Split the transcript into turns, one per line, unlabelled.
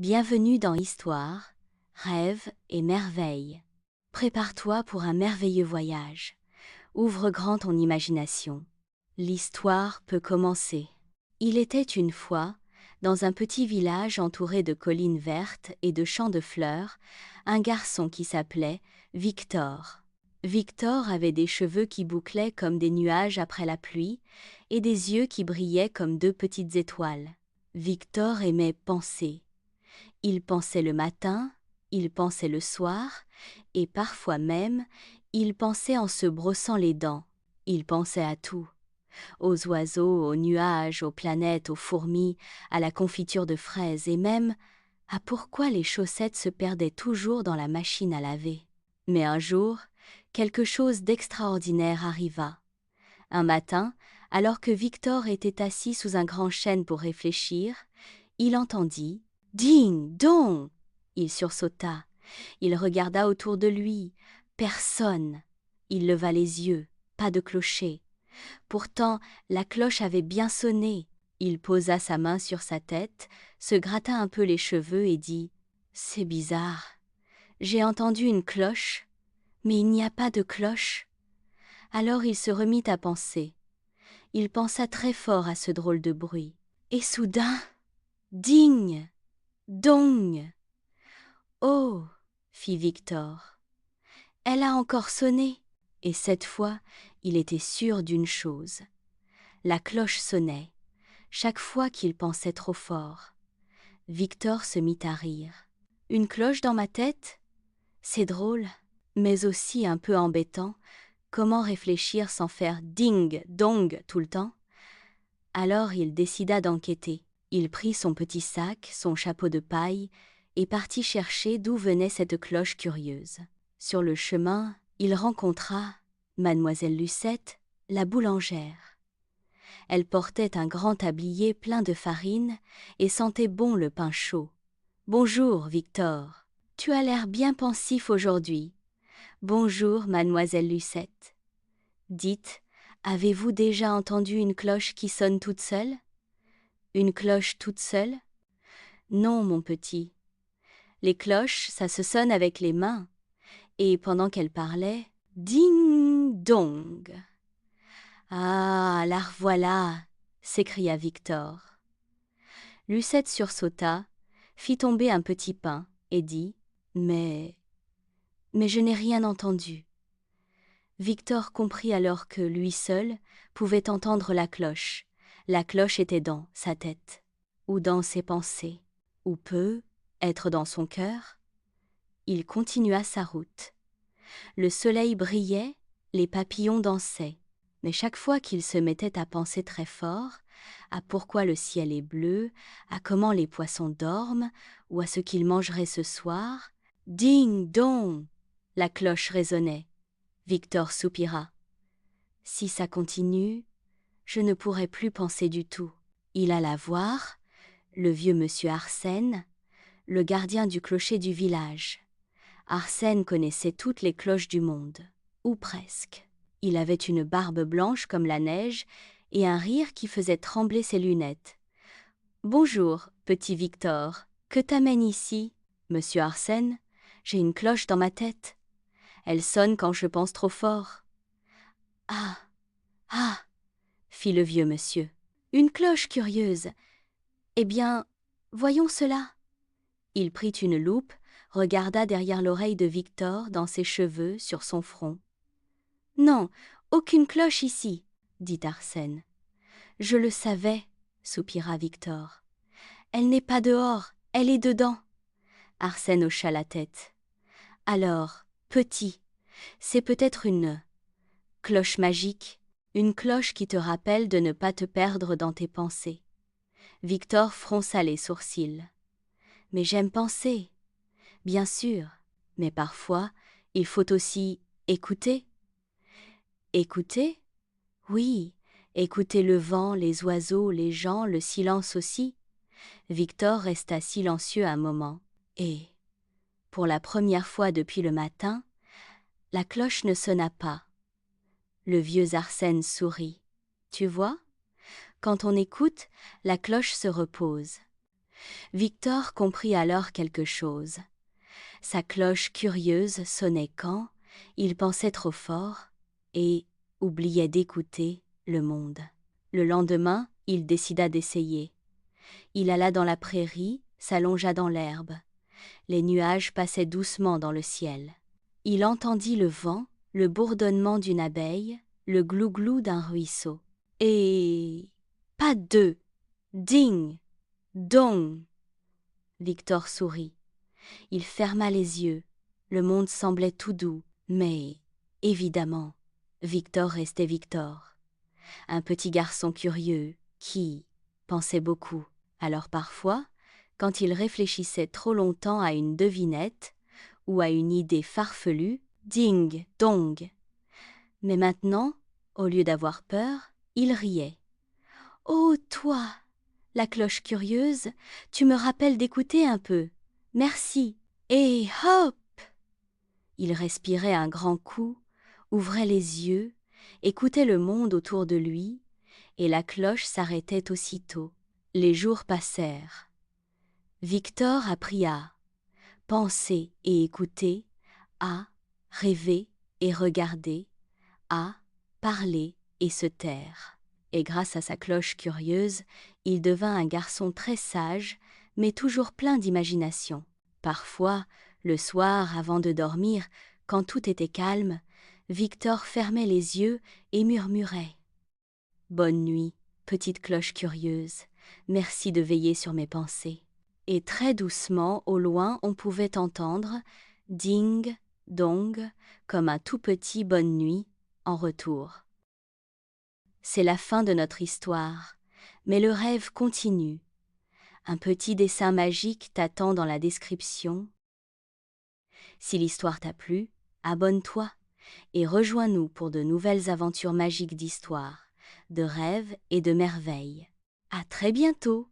Bienvenue dans Histoire, Rêves et Merveilles. Prépare-toi pour un merveilleux voyage. Ouvre grand ton imagination. L'histoire peut commencer. Il était une fois, dans un petit village entouré de collines vertes et de champs de fleurs, un garçon qui s'appelait Victor. Victor avait des cheveux qui bouclaient comme des nuages après la pluie et des yeux qui brillaient comme deux petites étoiles. Victor aimait penser. Il pensait le matin, il pensait le soir, et parfois même, il pensait en se brossant les dents. Il pensait à tout. Aux oiseaux, aux nuages, aux planètes, aux fourmis, à la confiture de fraises et même à pourquoi les chaussettes se perdaient toujours dans la machine à laver. Mais un jour, quelque chose d'extraordinaire arriva. Un matin, alors que Victor était assis sous un grand chêne pour réfléchir, il entendit « Ding dong !» Il sursauta. Il regarda autour de lui. Personne. Il leva les yeux. Pas de clocher. Pourtant, la cloche avait bien sonné. Il posa sa main sur sa tête, se gratta un peu les cheveux et dit « C'est bizarre. J'ai entendu une cloche, mais il n'y a pas de cloche. » Alors il se remit à penser. Il pensa très fort à ce drôle de bruit. Et soudain, ding, dong. Oh, fit Victor. Elle a encore sonné. Et cette fois, il était sûr d'une chose. La cloche sonnait, chaque fois qu'il pensait trop fort. Victor se mit à rire. Une cloche dans ma tête ? C'est drôle, mais aussi un peu embêtant. Comment réfléchir sans faire ding, dong tout le temps ? Alors il décida d'enquêter. Il prit son petit sac, son chapeau de paille, et partit chercher d'où venait cette cloche curieuse. Sur le chemin, il rencontra Mademoiselle Lucette, la boulangère. Elle portait un grand tablier plein de farine et sentait bon le pain chaud. « Bonjour, Victor. Tu as l'air bien pensif aujourd'hui. »« Bonjour, Mademoiselle Lucette. »« Dites, avez-vous déjà entendu une cloche qui sonne toute seule ? » ?»« Une cloche toute seule ? » ?»« Non, mon petit. Les cloches, ça se sonne avec les mains. » Et pendant qu'elle parlait, ding dong. Ah, la revoilà, s'écria Victor. Lucette sursauta, fit tomber un petit pain et dit « Mais je n'ai rien entendu. » Victor comprit alors que lui seul pouvait entendre la cloche. La cloche était dans sa tête, ou dans ses pensées, ou peut être dans son cœur. Il continua sa route. Le soleil brillait, les papillons dansaient. Mais chaque fois qu'il se mettait à penser très fort, à pourquoi le ciel est bleu, à comment les poissons dorment, ou à ce qu'il mangerait ce soir, ding dong, la cloche résonnait. Victor soupira. Si ça continue, je ne pourrai plus penser du tout. Il alla voir le vieux monsieur Arsène, le gardien du clocher du village. Arsène connaissait toutes les cloches du monde, ou presque. Il avait une barbe blanche comme la neige et un rire qui faisait trembler ses lunettes. « Bonjour, petit Victor, que t'amène ici, monsieur Arsène ? J'ai une cloche dans ma tête. Elle sonne quand je pense trop fort. »« Ah, ah !» fit le vieux monsieur. « Une cloche curieuse. Eh bien, voyons cela. » Il prit une loupe, regarda derrière l'oreille de Victor, dans ses cheveux, sur son front. « Non, aucune cloche ici, » dit Arsène. « Je le savais, » soupira Victor. « Elle n'est pas dehors, elle est dedans. » Arsène hocha la tête. « Alors, petit, c'est peut-être une cloche magique, une cloche qui te rappelle de ne pas te perdre dans tes pensées. » Victor fronça les sourcils. « Mais j'aime penser. » « Bien sûr, mais parfois, il faut aussi écouter. » « Écouter ? Oui, écouter le vent, les oiseaux, les gens, le silence aussi. » Victor resta silencieux un moment, et, pour la première fois depuis le matin, la cloche ne sonna pas. Le vieux Arsène sourit. « Tu vois ? Quand on écoute, la cloche se repose. Victor comprit alors quelque chose. Sa cloche curieuse sonnait quand il pensait trop fort et oubliait d'écouter le monde. Le lendemain, il décida d'essayer. Il alla dans la prairie, s'allongea dans l'herbe. Les nuages passaient doucement dans le ciel. Il entendit le vent, le bourdonnement d'une abeille, le glouglou d'un ruisseau. Et pas deux. Ding, dong. Victor sourit. Il ferma les yeux. Le monde semblait tout doux, mais, évidemment, Victor restait Victor. Un petit garçon curieux qui pensait beaucoup. Alors parfois, quand il réfléchissait trop longtemps à une devinette ou à une idée farfelue, ding, dong. Mais maintenant, au lieu d'avoir peur, il riait. « Oh, toi, la cloche curieuse, tu me rappelles d'écouter un peu. Merci. Et hop !» Il respirait un grand coup, ouvrait les yeux, écoutait le monde autour de lui, et la cloche s'arrêtait aussitôt. Les jours passèrent. Victor apprit à penser et écouter, à rêver et regarder, à parler et se taire. Et grâce à sa cloche curieuse, il devint un garçon très sage, mais toujours plein d'imagination. Parfois, le soir, avant de dormir, quand tout était calme, Victor fermait les yeux et murmurait « Bonne nuit, petite cloche curieuse, merci de veiller sur mes pensées. » Et très doucement, au loin, on pouvait entendre « ding, dong » comme un tout petit « bonne nuit » en retour. C'est la fin de notre histoire, mais le rêve continue. Un petit dessin magique t'attend dans la description. Si l'histoire t'a plu, abonne-toi et rejoins-nous pour de nouvelles aventures magiques d'histoire, de rêves et de merveilles. À très bientôt!